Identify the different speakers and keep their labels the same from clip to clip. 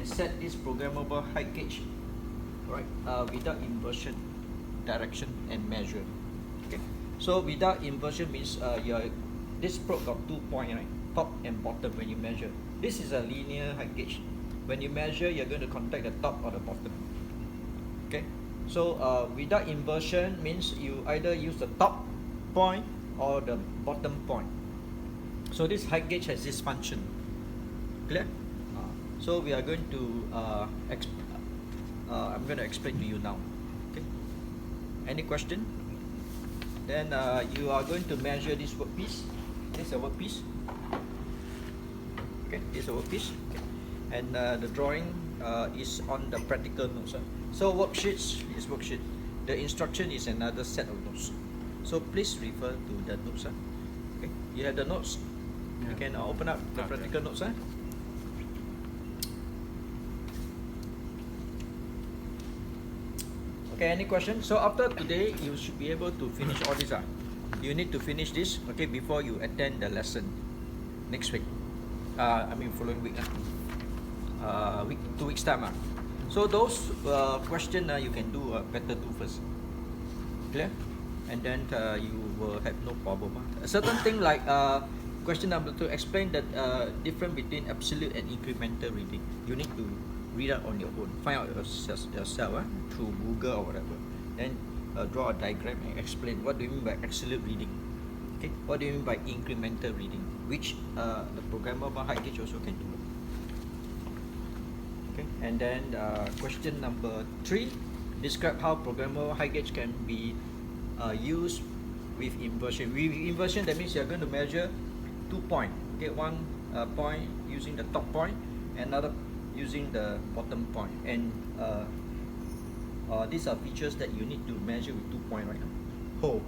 Speaker 1: can set this programmable height gauge, right, without inversion direction and measure. Okay, so without inversion means this probe got 2 points, right, top and bottom when you measure. This is a linear height gauge. When you measure, you're going to contact the top or the bottom. Okay, so without inversion means you either use the top point or the bottom point. So this height gauge has this function. Clear? So we are going to I'm going to explain to you now. Okay. Any question? Then you are going to measure this workpiece. This is a workpiece. Okay, this is a workpiece. Okay. And the drawing is on the practical notes. So worksheets is worksheet. The instruction is another set of notes. So please refer to the notes. Okay, you have the notes. Yeah. You can open up the practical notes. Okay, any questions? So after today, you should be able to finish all this. You need to finish this, okay, before you attend the lesson next week. Following week. 2 weeks time. So those questions you can do better do first. Clear? And then you will have no problem. A certain thing like question number 2, explain the difference between absolute and incremental reading. You need to read out on your own, find out yourself through Google or whatever. Then draw a diagram and explain what do you mean by absolute reading. Okay, what do you mean by incremental reading, which the programmable height gauge also can do. Okay, and then question number 3, describe how programmable height gauge can be used with inversion. With inversion, that means you're going to measure 2 points. Okay, one point using the top point, another using the bottom point, and these are features that you need to measure with 2 points, right? Hole,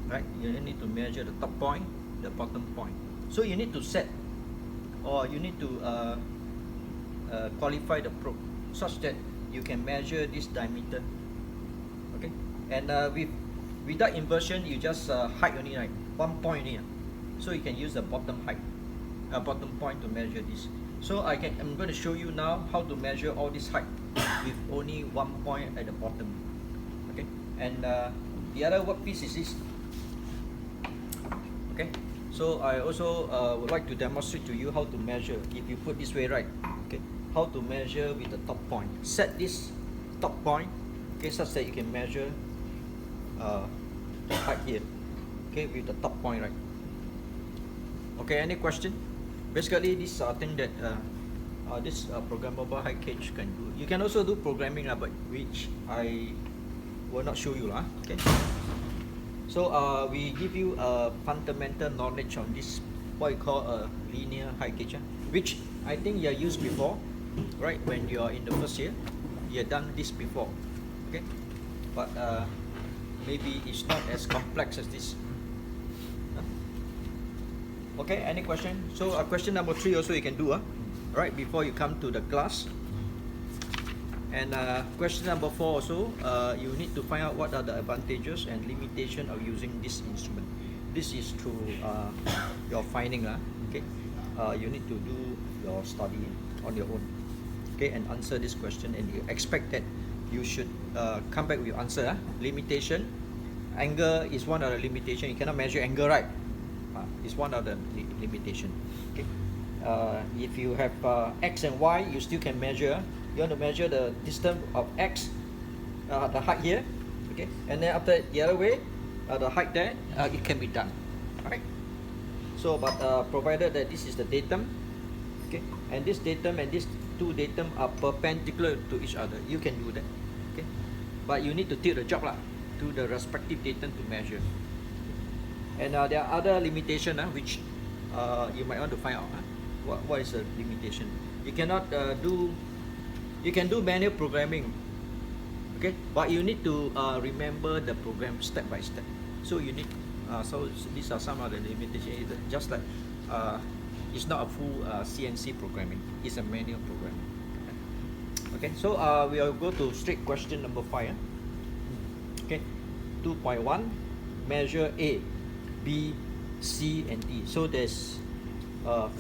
Speaker 1: right? You need to measure the top point, the bottom point. So you need to set, or you need to qualify the probe such that you can measure this diameter. Okay, and without inversion, you just height only, right? 1 point only. So you can use the bottom height, bottom point to measure this. So I'm going to show you now how to measure all this height with only 1 point at the bottom. Okay, and the other workpiece is this. Okay, so I also would like to demonstrate to you how to measure. If you put this way, right? Okay, how to measure with the top point. Set this top point, okay, such that you can measure the height here. Okay, with the top point, right? Okay, any question? Basically, these are things that this programmable height gauge can do. You can also do programming, but which I will not show you. Okay. So we give you a fundamental knowledge on this, what you call a linear height gauge, which I think you used before, right? When you are in the first year, you have done this before. Okay, but maybe it's not as complex as this. Okay, any question? So question number 3 also you can do, right, before you come to the class. And question number 4 also, you need to find out what are the advantages and limitations of using this instrument. This is through your finding, okay. You need to do your study on your own, okay, and answer this question. And you expect that you should come back with your answer. Limitation, angle is one of the limitation. You cannot measure angle, right? Is one of the limitation. Okay. If you have x and y, you still can measure. You want to measure the distance of x, the height here, okay, and then after the other way, the height there, it can be done. Alright. So, but provided that this is the datum, okay, and this datum and these 2 datum are perpendicular to each other, you can do that. Okay. But you need to tilt the job to the respective datum to measure. And there are other limitations which you might want to find out. What is the limitation? You cannot you can do manual programming, okay, but you need to remember the program step by step. So you need, so these are some of the limitations. Just like it's not a full CNC programming, it's a manual programming. Okay, so we will go to straight question number 5. Okay, 2.1, measure A, B, C, and D. So there's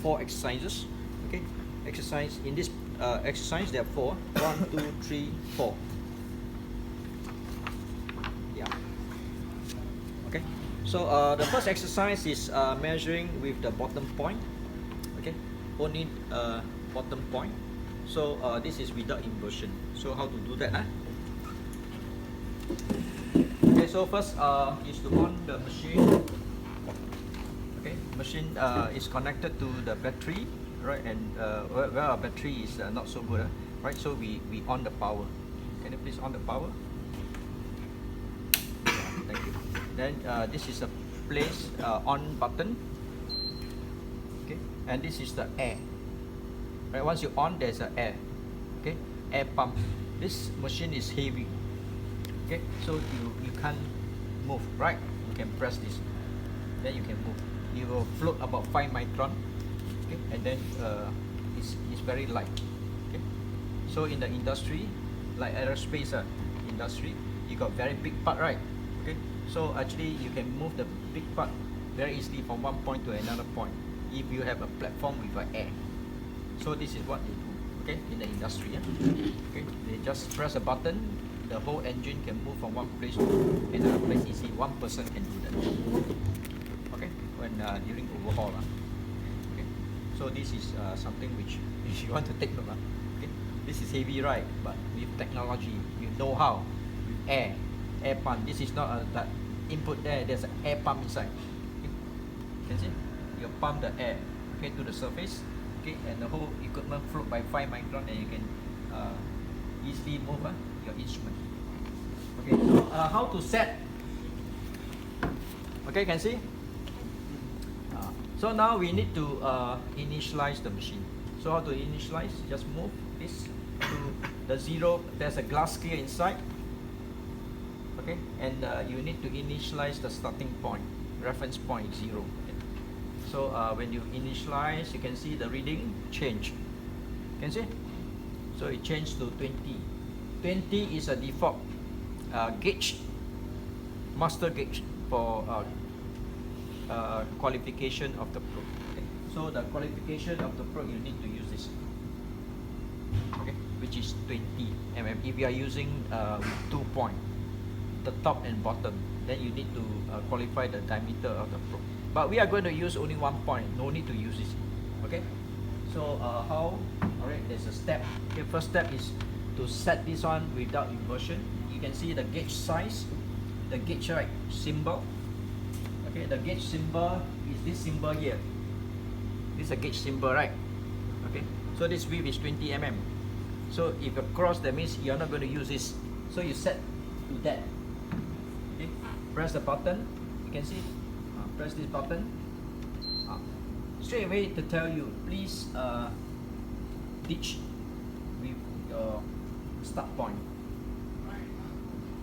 Speaker 1: 4 exercises. Okay, exercise in this exercise. There are 4. 1, 2, 3, 4. Yeah. Okay. So the first exercise is measuring with the bottom point. Okay. Only bottom point. So this is without inversion. So how to do that? Okay. So first is to on the machine. Okay. Machine is connected to the battery. Right, and where our battery is not so good, right? So we on the power. Can you please on the power? Yeah, thank you. Then this is a place on button. Okay, and this is the air. Right, once you on, there's a air. Okay, air pump. This machine is heavy. Okay, so you can't move. Right, you can press this. Then you can move. It will float about 5 micron. Okay, and then it's very light. Okay, so in the industry, like aerospace industry, you got very big part, right? Okay, so actually you can move the big part very easily from one point to another point if you have a platform with air. So this is what they do. Okay, in the industry. Okay, they just press a button, the whole engine can move from one place to another place easily. One person can do that. Okay, when during overhaul. So this is something which you want to take note of. Okay, this is heavy, right? But with technology, you know how. With air pump. This is not that input there. There's an air pump inside. Okay. Can see? You pump the air, okay, to the surface. Okay, and the whole equipment float by 5 micron, and you can easily move your instrument. Okay, so how to set? Okay, can see? So now we need to initialize the machine. So how to initialize? Just move this to the 0. There's a glass clear inside. Okay, and you need to initialize the starting point. Reference point 0. Okay. So when you initialize, you can see the reading change. Can see? So it changed to 20. 20 is a default gauge, master gauge for qualification of the probe. Okay. So the qualification of the probe, you need to use this. Okay, which is 20 mm. If you are using 2 point, the top and bottom, then you need to qualify the diameter of the probe. But we are going to use only 1 point. No need to use this. Okay. So how? Alright, there's a step. Okay, first step is to set this one without inversion. You can see the gauge size, the gauge symbol. Okay, the gauge symbol is this symbol here. This is a gauge symbol, right? Okay, so this width is 20 mm. So if you cross, that means you're not going to use this. So you set to that. Okay, press the button. You can see. Press this button. Straight away to tell you, please ditch with your start point.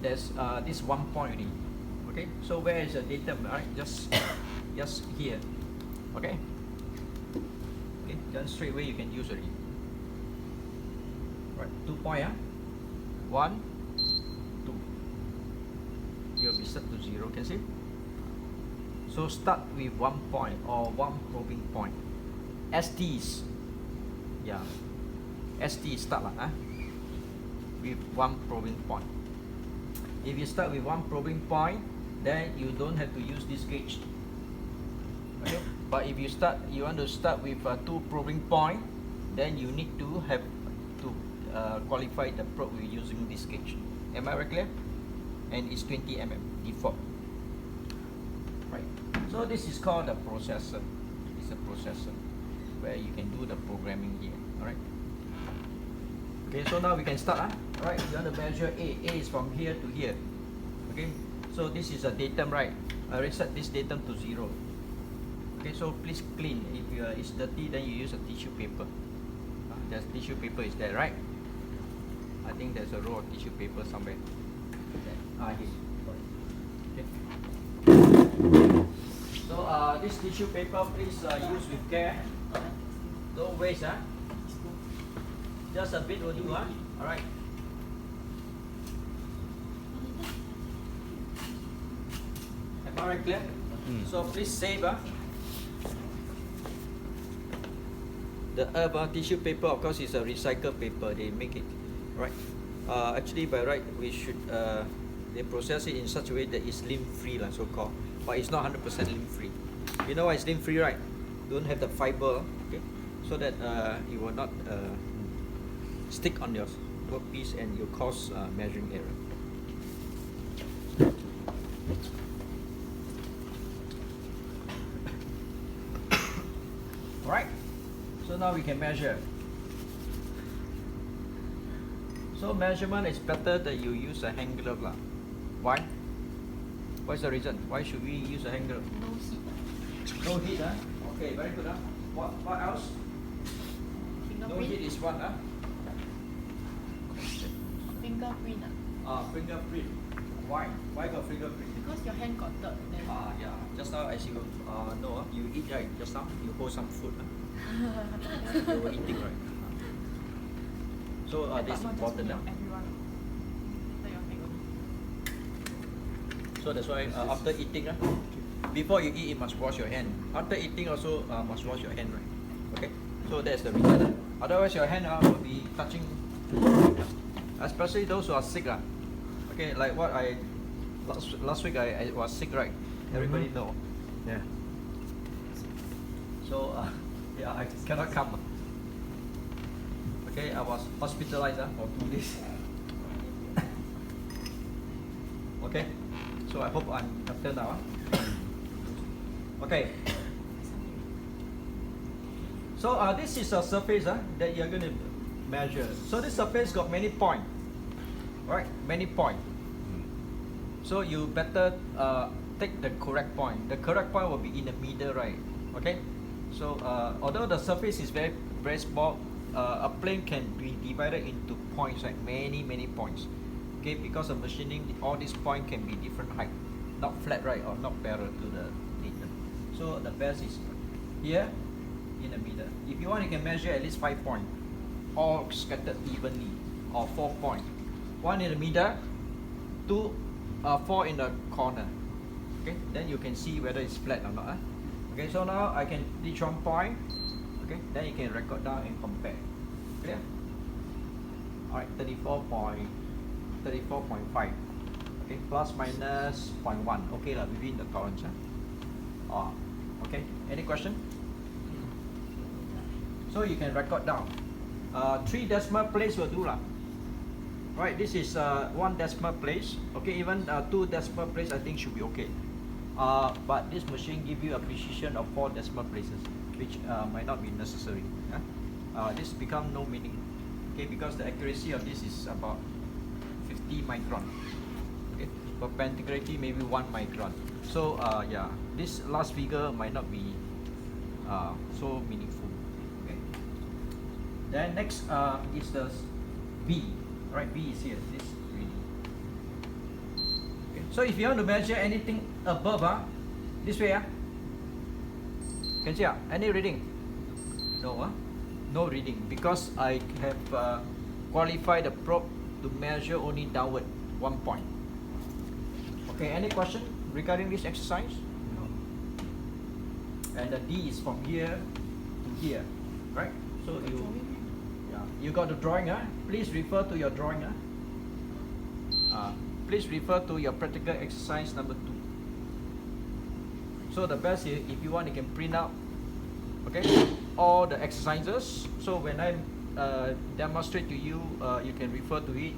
Speaker 1: There's this 1 point already. Okay, so where is the datum? Alright, just here. Okay. Okay, then straight away you can use already. Right, 2 point. 1, 2. You'll be set to 0. Can see? So start with 1 point or 1 probing point. STs. Yeah. ST start with 1 probing point. If you start with 1 probing point, then you don't have to use this gauge. Okay? But if you want to start with 2 probing point, then you need to have to qualify the probe with using this gauge. Am I very clear? And it's 20 mm default. Right. So this is called a processor. It's a processor where you can do the programming here. Alright. Okay, so now we can start. Alright, you want to measure A. A is from here to here. Okay, so this is a datum, right? I reset this datum to 0. Okay, so please clean. If it's dirty, then you use a tissue paper. There's tissue paper is there, right? I think there's a roll of tissue paper somewhere. Here. Okay. So this tissue paper, please use with care. Don't waste. Just a bit will do. Alright. Am I right clear? So please save. The tissue paper, of course, is a recycled paper. They make it, right? Actually, by right, we should they process it in such a way that it's limb-free, so called. But it's not 100% limb-free. You know why it's limb-free, right? Don't have the fiber, okay? So that it will not stick on your workpiece and you cause measuring error. Alright, so now we can measure. So measurement is better that you use a hand glove. Why? What's the reason? Why should we use a hand glove?
Speaker 2: No heat.
Speaker 1: No heat, huh? Okay, very good. What else? No heat is what?
Speaker 2: Fingerprint.
Speaker 1: Fingerprint. Why? Why got fingerprint?
Speaker 2: Because your hand got dirt. Then
Speaker 1: Yeah. Just now, as you know, you eat, right? Just now, you hold some food. You were eating, right? So this is important.
Speaker 2: Everyone. Your hand only.
Speaker 1: So that's why after eating, before you eat, you must wash your hand. After eating, also must wash your hand, right? Okay. So that's the reason. Otherwise, your hand will be touching, especially those who are sick. Okay, like what I last week I was sick, right? Everybody know. Yeah. So yeah, I cannot come. Okay, I was hospitalized for 2 days. Okay, so I hope I'm better now. Okay. So this is a surface that you're going to measure. So this surface got many points, right? Many points. So you better take the correct point. The correct point will be in the middle, right? Okay. So although the surface is very small, a plane can be divided into points, like many points. Okay, because of machining, all these points can be different height, not flat, right, or not parallel to the data. So the best is here in the middle. If you want, you can measure at least 5 points, all scattered evenly, or 4 points. 1 in the middle, 4 in the corner. Okay, then you can see whether it's flat or not. Okay, so now I can reach 1 point. Okay, then you can record down and compare. Clear? Alright, 34.5. Okay, plus minus 0.1. Okay, within the tolerance. Okay, any question? So you can record down. 3 decimal place will do. Right, this is 1 decimal place. Okay, even 2 decimal place I think should be okay. But this machine give you a precision of 4 decimal places, which might not be necessary. This become no meaning. Okay, because the accuracy of this is about 50 micron. Okay, perpendicularity maybe 1 micron. So yeah, this last figure might not be so meaningful. Okay. Then next is the B. Right, B is here. This reading. Okay. So if you want to measure anything above, this way, can see any reading? No, no reading, because I have qualified the probe to measure only downward 1 point. Okay, any question regarding this exercise? No. And the D is from here to here, right? So you got the drawing, please refer to your drawing. Please refer to your practical exercise number 2. So the best is, if you want, you can print out, okay, all the exercises. So when I demonstrate to you, you can refer to it,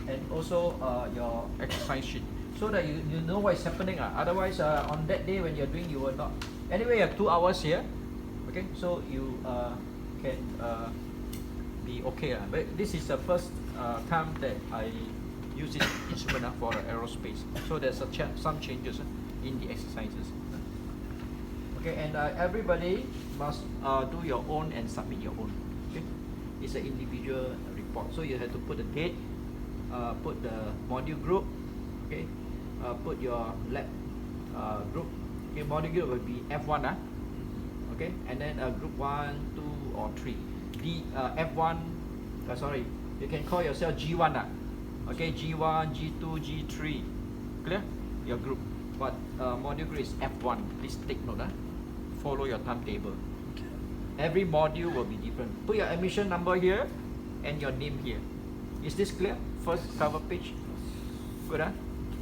Speaker 1: and also your exercise sheet, so that you know what is happening. Otherwise, on that day when you're doing, you will not. Anyway, you have 2 hours here, okay, so you can be okay. But this is the first time that I use this instrument for aerospace. So there's some changes in the exercises. Okay, and everybody must do your own and submit your own. Okay, it's an individual report. So you have to put the date, put the module group, okay, put your lab group. Okay, module group will be F1, okay, and then group 1, 2, or 3. F1, sorry, you can call yourself G1, okay, G1, G2, G3, clear? Your group, but module group is F1. Please take note, follow your timetable. Every module will be different. Put your admission number here and your name here. Is this clear? First cover page. Good, huh?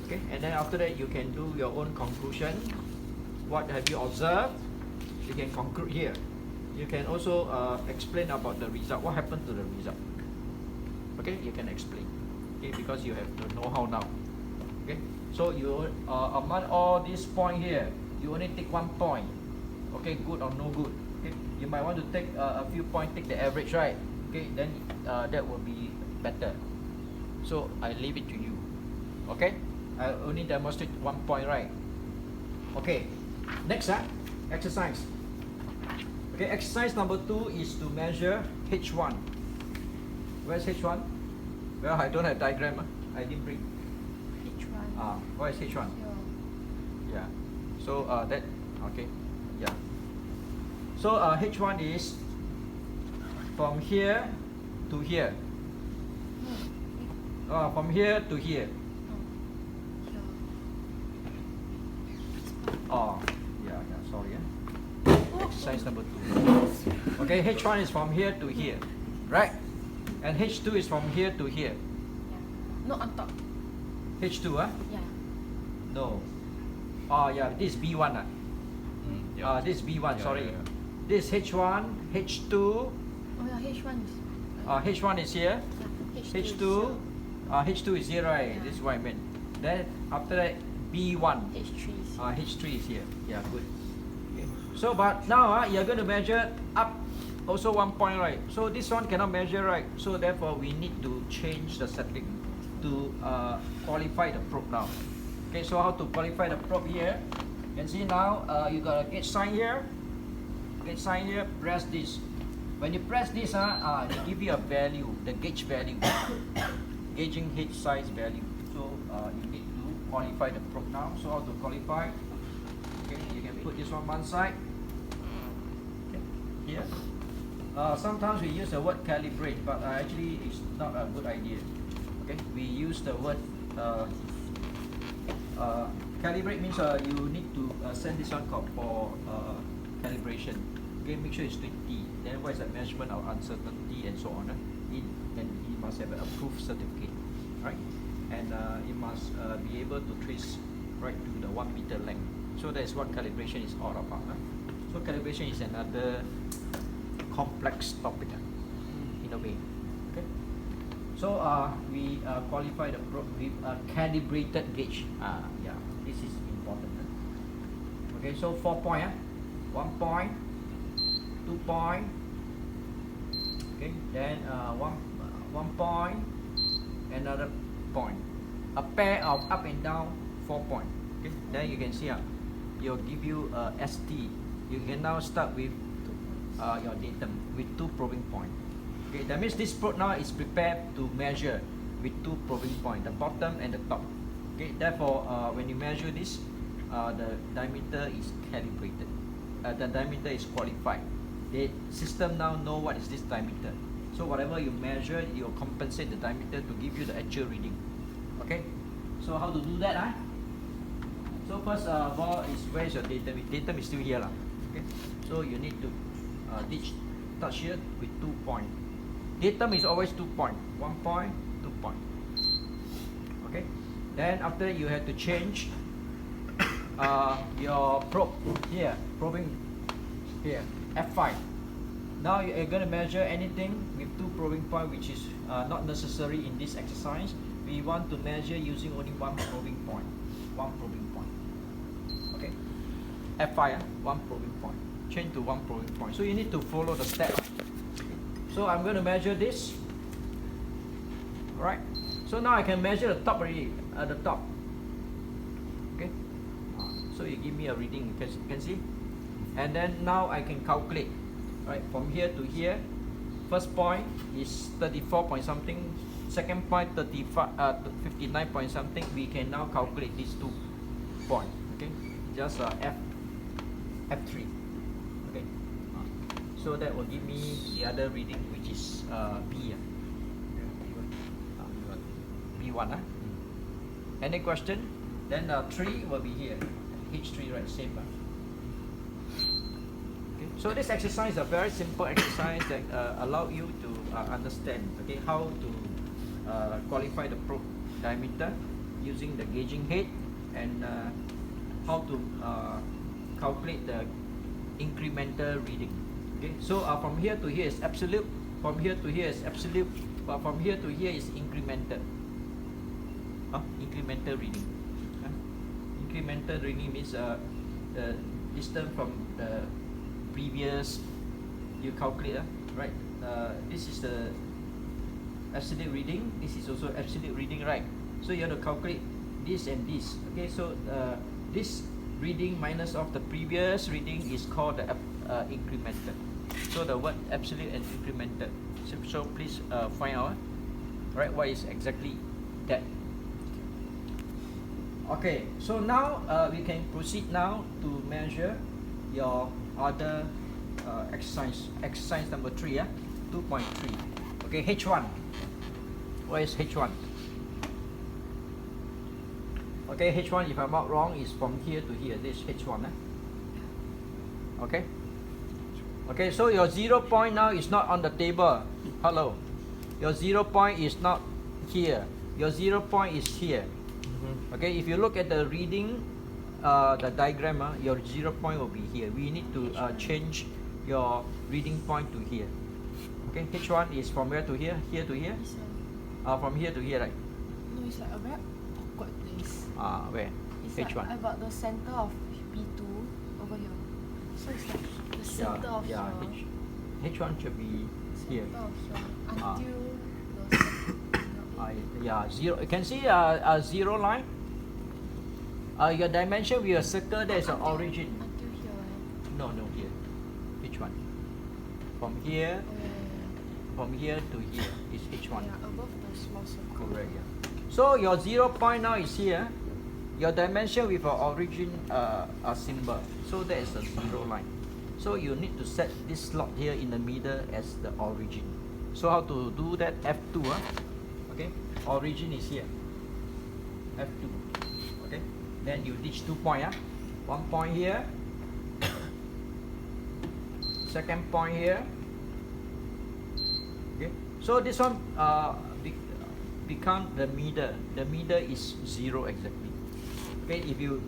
Speaker 1: Okay, and then after that you can do your own conclusion. What have you observed? You can conclude here. You can also explain about the result. What happened to the result? Okay, you can explain. Okay, because you have the know-how now. Okay, so you among all these point here, you only take 1 point. Okay, good or no good. Okay, you might want to take a few points, take the average, right? Okay, then that will be better. So I leave it to you. Okay, I only demonstrate 1 point, right? Okay, next exercise. Okay, exercise number 2 is to measure H1. Where's H1? Well, I don't have diagram. I didn't bring.
Speaker 2: H1.
Speaker 1: What is H1? Yeah. So that okay. Yeah. So H1 is from here to here. From here to here. Sorry. Exercise number 2. Okay, H1 is from here to here, right? And H2 is from here to here.
Speaker 2: Yeah. No, on top.
Speaker 1: H2,
Speaker 2: Yeah.
Speaker 1: No. Yeah, this is B1. This is B1, sorry.
Speaker 3: Yeah.
Speaker 1: This is H1, H2.
Speaker 2: Oh yeah, H1 is.
Speaker 1: H1 is here.
Speaker 2: Yeah,
Speaker 1: H2. H2 is here, right?
Speaker 2: Yeah.
Speaker 1: This is what I meant. Then after that, B1.
Speaker 2: H3 is.
Speaker 1: H3 is here. Yeah, good. Okay. So, but now you're going to measure up also 1 point, right? So this one cannot measure, right? So therefore, we need to change the setting to qualify the probe now. Okay, so how to qualify the probe here? You can see now you got a gauge sign here. Gauge sign here. Press this. When you press this, they give you a value, the gauge value, gauging head size value. So you need to qualify the probe now. So how to qualify? Okay, you can put this one side. Okay, here. Sometimes we use the word calibrate, but actually it's not a good idea. Okay, we use the word calibrate means you need to send this one called for calibration. Okay, make sure it's 20. Then what is the measurement of uncertainty and so on. And it must have an approved certificate, right? And it must be able to trace right to the 1 meter length. So that's what calibration is all about. So calibration is another complex topic in a way. Okay. So we qualify the probe with a calibrated gauge. Yeah, this is important. Okay, so 4 point. 1 point, 2 point. Okay, then 1 point, another point. A pair of up and down 4 point. Okay, then you can see it'll give you ST. You can now start with your datum with 2 probing points. Okay, that means this probe now is prepared to measure with 2 probing points, the bottom and the top. Okay, therefore when you measure this, the diameter is calibrated. The diameter is qualified. The system now know what is this diameter. So whatever you measure, you will compensate the diameter to give you the actual reading. Okay, so how to do that? So first of all is where is your datum? Datum is still here. Okay, so you need to touch here with 2 points. Datum is always 2 points. 1 point, 2 point. Okay. Then after you have to change your probe here, probing here, F5. Now you are going to measure anything with 2 probing point, which is not necessary in this exercise. We want to measure using only 1 probing point. 1 probing point. Okay. F5, 1 probing point. Change to 1 probing point. So you need to follow the step. So I'm going to measure this. Alright. So now I can measure the top already, at the top. Okay. So you give me a reading, you can see. And then now I can calculate. Right, from here to here. First point is 34 point something. Second point 59 point something. We can now calculate these 2 points. Okay. Just F3. Okay. So that will give me the other reading, which is B. B1. Any question? Then 3 will be here. H3, right? Same. Okay. So this exercise is a very simple exercise that allow you to understand, okay, how to qualify the probe diameter using the gauging head, and how to calculate the incremental reading. Okay, so from here to here is absolute, from here to here is absolute, but from here to here is incremental. Incremental reading. Incremental reading means the distance from the previous, you calculate, right? This is the absolute reading, this is also absolute reading, right? So you have to calculate this and this. Okay, so this reading minus of the previous reading is called the incremental. So the word absolute and incremental. So please find out, right, what is exactly that. Okay, so now we can proceed now to measure your other exercise number 3, 2.3. Okay, H1. What is H1? Okay, H1, if I'm not wrong, is from here to here. This is H1. Okay? Okay, so your 0 point now is not on the table. Hello. Your 0 point is not here. Your 0 point is here. Okay, if you look at the reading, the diagram, your 0 point will be here. We need to change your reading point to here. Okay, H1 is from where to here? Here to here? From here to here, right?
Speaker 2: No, it's like a very awkward place.
Speaker 1: Where?
Speaker 2: It's
Speaker 1: H1.
Speaker 2: like about the center of P2 over here. So it's like the center of
Speaker 1: yeah,
Speaker 2: here.
Speaker 1: H1 should be here.
Speaker 2: Center of here until the center.
Speaker 1: Yeah, 0. You can see a 0 line. Your dimension with a circle, there is an origin.
Speaker 2: Until here.
Speaker 1: No, here. H1. From here, from here to here is H1.
Speaker 2: Yeah, above the small circle.
Speaker 1: Correct, yeah. So your 0 point now is here. Your dimension with an origin a symbol. So that is a 0 line. So you need to set this slot here in the middle as the origin. So how to do that? F2, okay? Origin is here. F2. Okay? Then you reach 2 points. 1 point here. Second point here. Okay? So this one become the middle. The middle is 0 exactly. Okay, if you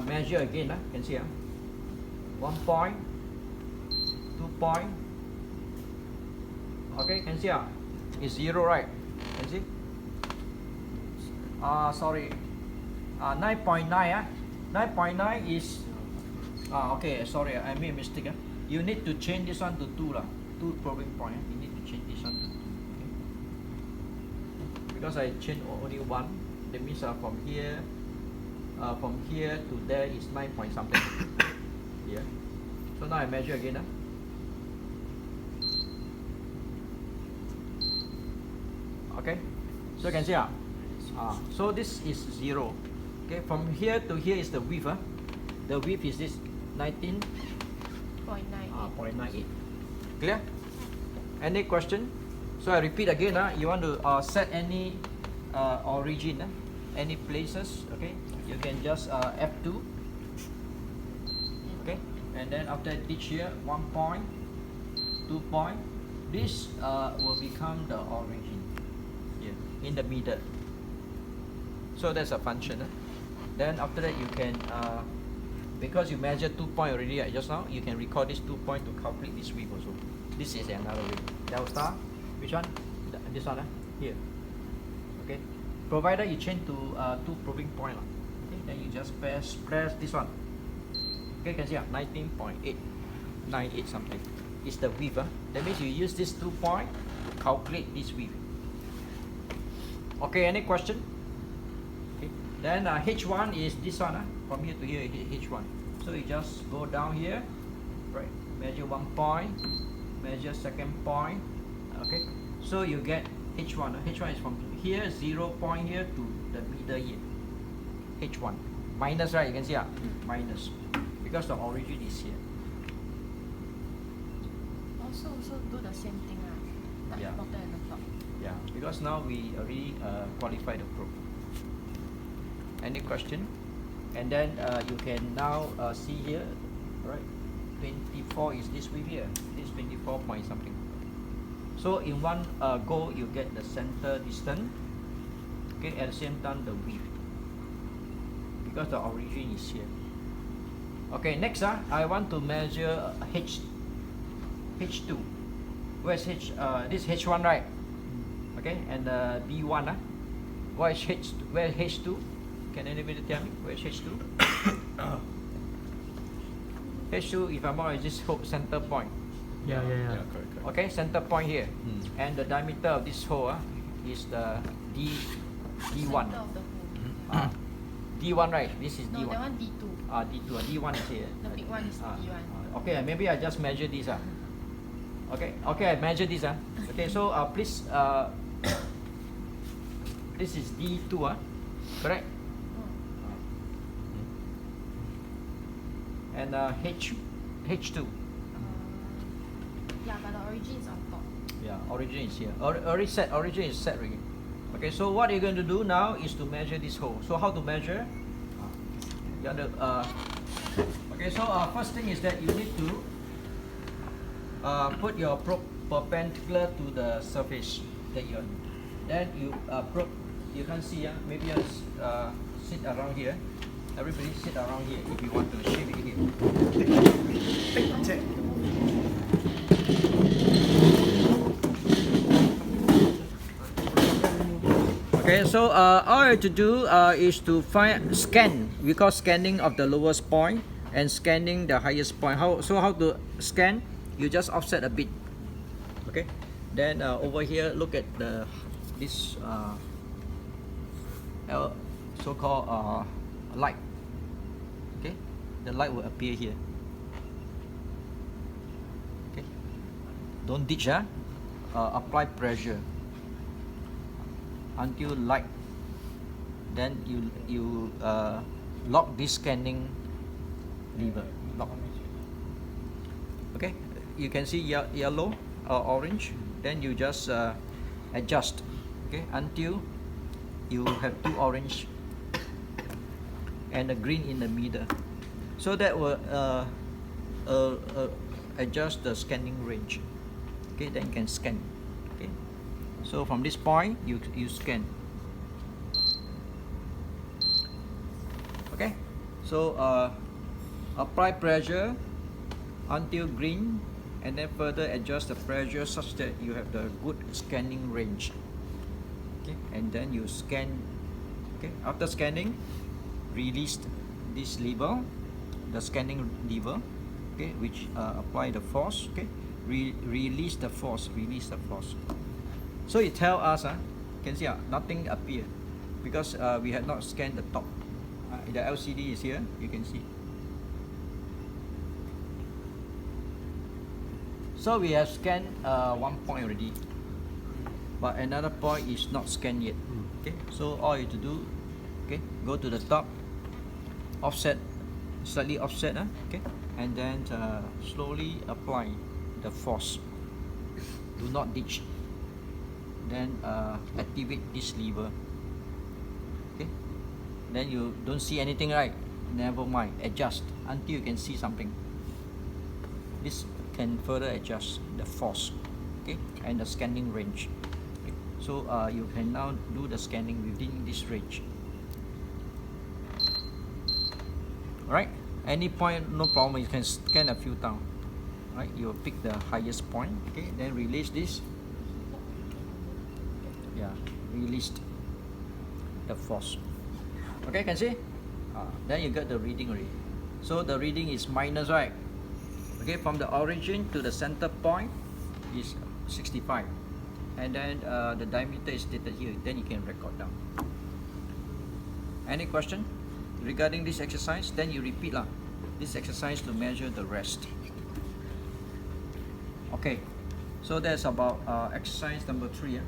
Speaker 1: measure again, you can see 1 point, 2 point. Okay, can see it's 0, right? Can see? Sorry, 9.9. 9.9 is okay. Sorry, I made a mistake. You need to change this one to 2 lah. 2 probing point. You need to change this one to 2. Okay? Because I changed only 1. That means from here to there is 9 point something. Yeah. So now I measure again. Okay. So you can see so this is 0. Okay. From here to here is the width. The width is this 19.98. 0.98. Clear? Any question? So I repeat again. You want to set any origin, any places. Okay. You can just F2. Okay. And then after each here, 1 point, 2 point. This will become the origin here in the middle. So that's a function. Then after that you can because you measured 2 point already just now, you can record this 2 point to calculate this width also. This is another way. Delta, which one? This one, here. Okay. Provided you change to 2 probing point. Okay. Then you just press this one. Okay, you can see 19.898 something. Is the width. That means you use this 2 point to calculate this width. Okay, any question? Okay. Then H1 is this one. From here to here, H1. So you just go down here, right? Measure 1 point, measure second point. Okay. So you get H1. H1 is from here, 0 point here to the middle here. H1 minus, right? You can see minus because the origin is here.
Speaker 2: Also do the same thing, like
Speaker 1: Yeah.
Speaker 2: bottom and the top.
Speaker 1: Yeah, because now we already qualify the probe. Any question? And then you can now see here, right? 24 is this width here. This 24 point something. So in one go, you get the center distance. Okay, at the same time the width, because the origin is here. Okay, next I want to measure H2. Where's H? This H1, right? Okay, and B1. Where is H2? Where is H2? Can anybody tell me where is H2? H2, if I'm not wrong, is this hole center point.
Speaker 3: Yeah.
Speaker 4: Correct.
Speaker 1: Okay, center point here, and the diameter of this hole is the D1.
Speaker 2: Center of the hole.
Speaker 1: D1, right? This is
Speaker 2: No,
Speaker 1: D1.
Speaker 2: that one D2.
Speaker 1: D2. D1 is here.
Speaker 2: The big one is D1.
Speaker 1: Okay, maybe I just measure this. Okay, I measure this. Okay, so please, this is D2, correct? And H2.
Speaker 2: Yeah, but the origin is on top.
Speaker 1: Yeah, origin is here. Origin is set already. Okay, so what you're going to do now is to measure this hole. So how to measure? You have to, okay, so first thing is that you need to put your probe perpendicular to the surface that you're. Then you probe. You can see, maybe you sit around here. Everybody sit around here if you want to shape it here. Okay, so all you have to do is to scan. We call scanning of the lowest point and scanning the highest point. How to scan? You just offset a bit. Okay, then over here look at this so-called light. Okay, the light will appear here. Okay, don't ditch. Apply pressure until light. Then you lock this scanning lever. Lock. Okay, you can see yellow or orange. Then you just adjust. Okay, until you have two orange and a green in the middle. So that will adjust the scanning range. Okay, then you can scan. Okay, so from this point you scan. Okay, so apply pressure until green, and then further adjust the pressure such that you have the good scanning range. Okay, and then you scan. Okay, after scanning, release this lever, the scanning lever. Okay, which apply the force. Okay, release the force. So it tell us, you can see nothing appear because we had not scanned the top. The LCD is here. You can see. So we have scanned one point already, but another point is not scanned yet. Okay, so all you have to do, okay, go to the top, offset, slightly offset, okay, and then slowly apply the force. Do not ditch. Then activate this lever. Okay, then you don't see anything, right? Never mind, adjust until you can see something. This can further adjust the force, okay, and the scanning range. Okay. So you can now do the scanning within this range. Alright, any point, no problem, you can scan a few times. Right, you will pick the highest point, okay, then release this. Yeah, released the force. Okay, can see? Then you get the reading already. So the reading is minus, right? Okay, from the origin to the center point is 65, and then the diameter is stated here. Then you can record down. Any question regarding this exercise? Then you repeat this exercise to measure the rest. Okay, so that's about exercise number 3.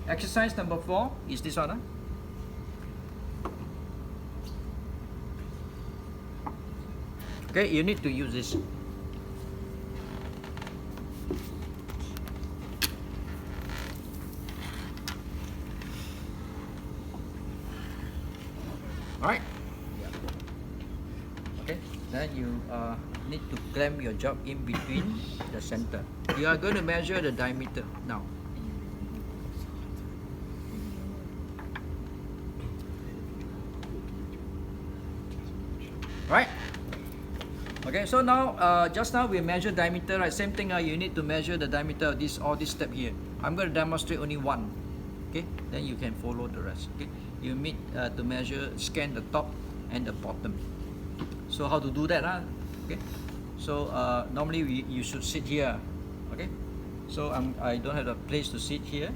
Speaker 1: Exercise number 4 is this one. Okay, you need to use this. Alright. Okay, then you need to clamp your job in between the center. You are going to measure the diameter now. Right? Okay, so now just now we measured diameter, right? Same thing, you need to measure the diameter of all this step here. I'm going to demonstrate only one. Okay, then you can follow the rest. Okay, you need to measure, scan the top and the bottom. So how to do that? Okay, so normally you should sit here. Okay, so I don't have a place to sit here.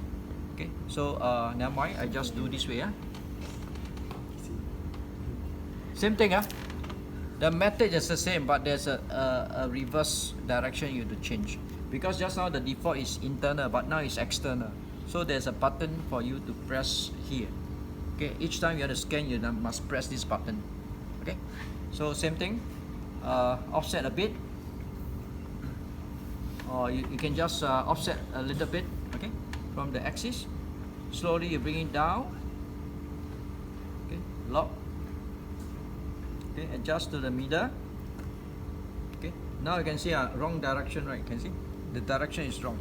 Speaker 1: Okay, so never mind, I just do this way. Same thing. The method is the same, but there's a reverse direction you have to change. Because just now the default is internal, but now it's external. So there's a button for you to press here. Okay, each time you have to scan, you must press this button. Okay, so same thing, offset a bit, or you can just offset a little bit. Okay, from the axis, slowly you bring it down. Okay, lock. Okay, adjust to the middle. Okay, now you can see wrong direction, right? You can see the direction is wrong.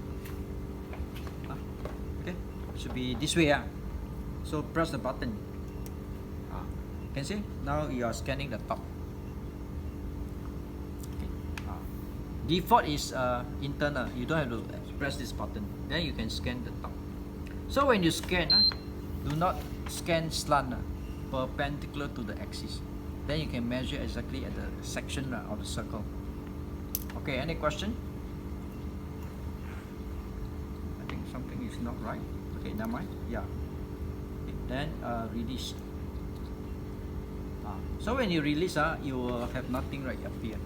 Speaker 1: Okay, should be this way. So press the button. You can see now you are scanning the top. Okay. Default is internal. You don't have to press this button. Then you can scan the top. So when you scan, do not scan slant, perpendicular to the axis. Then you can measure exactly at the section of the circle. Okay, any question? I think something is not right. Okay, never mind. Yeah. Okay, then release. So when you release, you will have nothing right up here.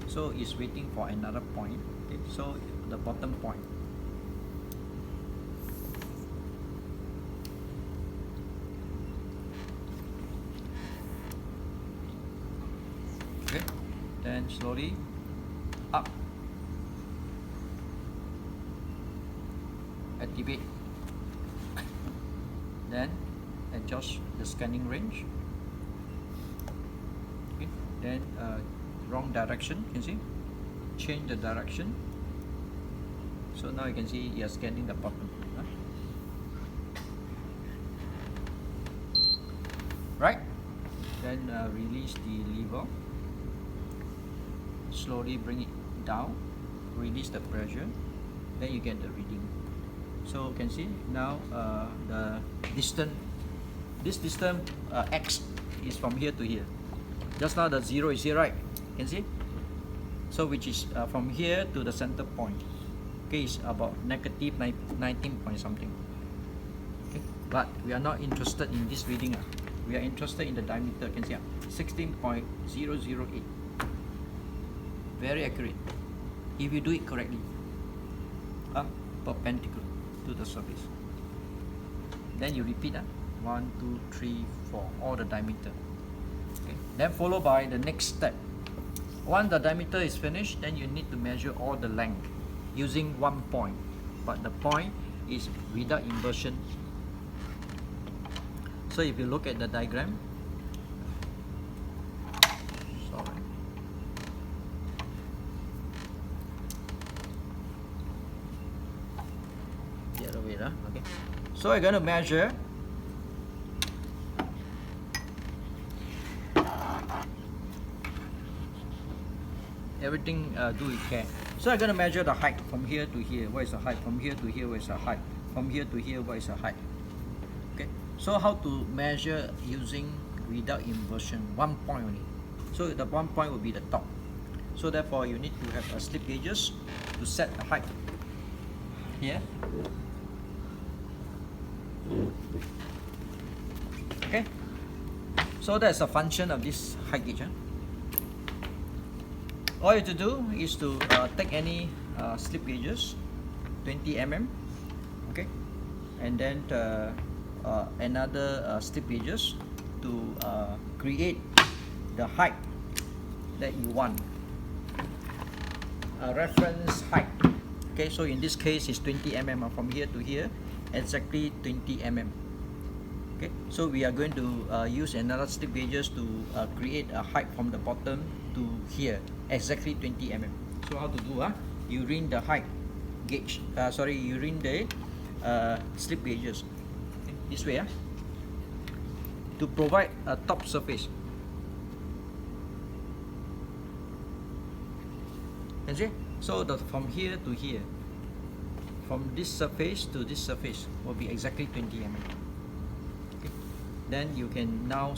Speaker 1: So it's waiting for another point. Okay, so the bottom point. Okay, then slowly up. Activate. Then adjust the scanning range. Okay, then wrong direction, you can see. Change the direction. So now you can see you are scanning the bottom. Right? Then release the lever. Slowly bring it down. Release the pressure. Then you get the reading. So you can see now the distance. This distance x is from here to here. Just now the 0 is here, right? You can see. So which is from here to the center point. Okay, it's about negative 19 point something. Okay, but we are not interested in this reading. We are interested in the diameter. You can see 16.008. Very accurate if you do it correctly. Perpendicular to the surface. Then you repeat 1, 2, 3, 4, all the diameter. Okay. Then followed by the next step. Once the diameter is finished, then you need to measure all the length using one point, but the point is without inversion. So if you look at the diagram, sorry, the other way, okay. So we're going to measure everything, do with care. So I'm going to measure the height from here to here. What is the height? From here to here, what is the height? From here to here, what is the height? Okay. So how to measure using without inversion? One point only. So the one point will be the top. So therefore, you need to have a slip gauges to set the height here. Okay. So that's a function of this height gauge. All you have to do is to take any slip gauges, 20 mm, okay, and then another slip gauges to create the height that you want, a reference height. Okay, so in this case it's 20 mm from here to here, exactly 20 mm. Okay, Okay, so we are going to use another slip gauges to create a height from the bottom to here, exactly 20 mm. So how to do? You ring the height gauge. You ring the slip gauges. Okay, this way. To provide a top surface. Can see? So from here to here, from this surface to this surface will be exactly 20 mm. Okay. Then you can now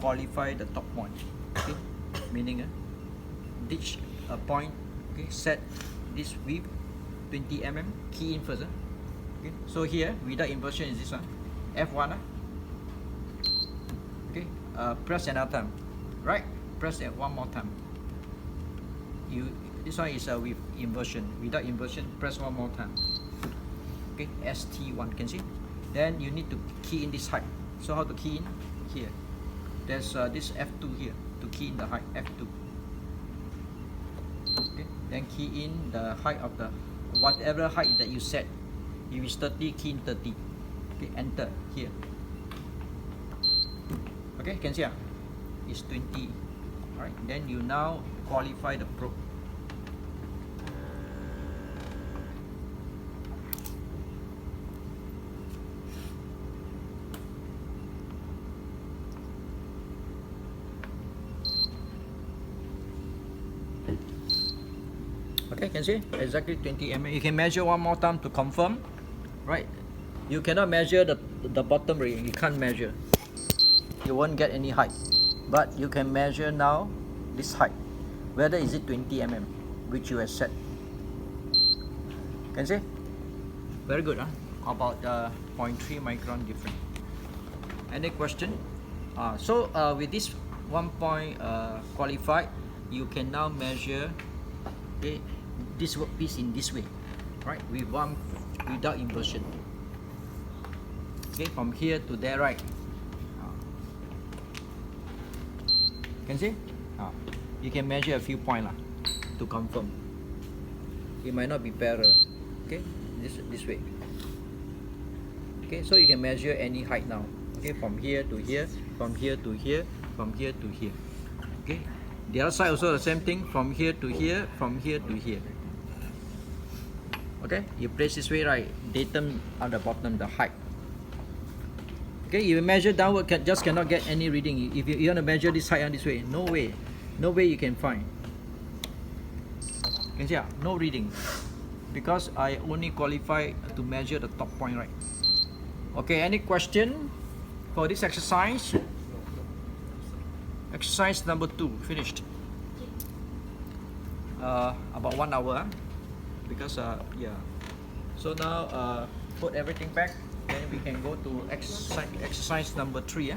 Speaker 1: qualify the top point. Okay, meaning ditch a point. Okay, set this width 20 mm. Key in first. Okay, so here without inversion is this one, F1. Okay, press another time. Right, press it one more time. This one is with inversion. Without inversion, press one more time. Okay, ST1, can see? Then you need to key in this height. So how to key in? Here. There's this F2 here to key in the height, F2. Okay, then key in the height of the whatever height that you set. If it's 30, key in 30. Okay, enter here. Okay, can see? It's 20. Alright, then you now qualify the probe. Okay, can see? Exactly 20 mm. You can measure one more time to confirm. Right? You cannot measure the bottom ring. You can't measure. You won't get any height. But you can measure now this height. Whether is it 20 mm, which you have set. Can see? Very good, huh? About 0.3 micron difference. Any question? So with this 1 point qualified, you can now measure this workpiece in this way, right? Without inversion. Okay, from here to there, right? Can see? You can measure a few points to confirm. It might not be parallel. Okay, this way. Okay, so you can measure any height now. Okay, from here to here, from here to here, from here to here. Okay, the other side also the same thing, from here to here, from here to here. Okay, you place this way, right? Datum on the bottom, the height. Okay, if you measure downward, just cannot get any reading. If you want to measure this height on this way, no way you can find. Can see? No reading, because I only qualify to measure the top point, right? Okay, any question for this exercise? Exercise number 2 finished. About 1 hour, because yeah. So now put everything back. Then we can go to exercise number 3.